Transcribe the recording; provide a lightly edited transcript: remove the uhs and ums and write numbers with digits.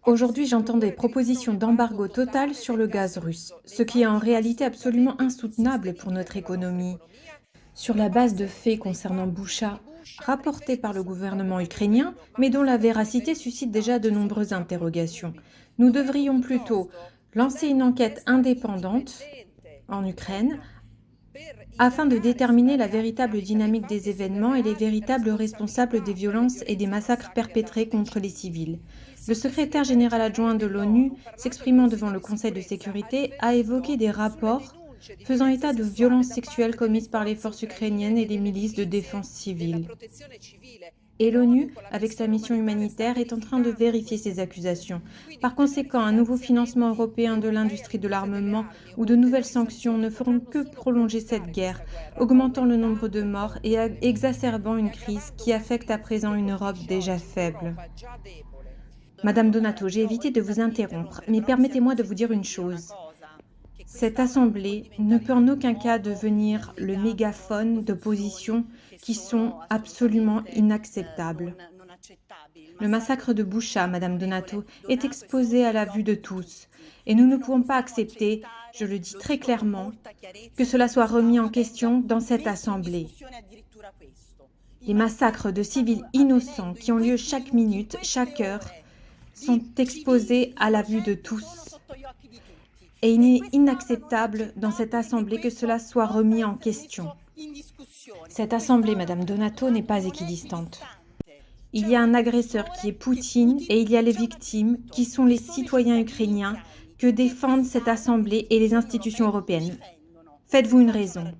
Aujourd'hui, j'entends des propositions d'embargo total sur le gaz russe, ce qui est en réalité absolument insoutenable pour notre économie. Sur la base de faits concernant Boucha, rapportés par le gouvernement ukrainien, mais dont la véracité suscite déjà de nombreuses interrogations, nous devrions plutôt lancer une enquête indépendante en Ukraine afin de déterminer la véritable dynamique des événements et les véritables responsables des violences et des massacres perpétrés contre les civils. Le secrétaire général adjoint de l'ONU, s'exprimant devant le Conseil de sécurité, a évoqué des rapports faisant état de violences sexuelles commises par les forces ukrainiennes et les milices de défense civile. Et l'ONU, avec sa mission humanitaire, est en train de vérifier ces accusations. Par conséquent, un nouveau financement européen de l'industrie de l'armement ou de nouvelles sanctions ne feront que prolonger cette guerre, augmentant le nombre de morts et exacerbant une crise qui affecte à présent une Europe déjà faible. Madame Donato, j'ai évité de vous interrompre, mais permettez-moi de vous dire une chose. Cette assemblée ne peut en aucun cas devenir le mégaphone d'opposition qui sont absolument inacceptables. Le massacre de Boucha, Madame Donato, est exposé à la vue de tous, et nous ne pouvons pas accepter, je le dis très clairement, que cela soit remis en question dans cette assemblée. Les massacres de civils innocents qui ont lieu chaque minute, chaque heure, sont exposés à la vue de tous. Et il est inacceptable dans cette assemblée que cela soit remis en question. Cette assemblée, Madame Donato, n'est pas équidistante. Il y a un agresseur qui est Poutine et il y a les victimes qui sont les citoyens ukrainiens que défendent cette assemblée et les institutions européennes. Faites-vous une raison.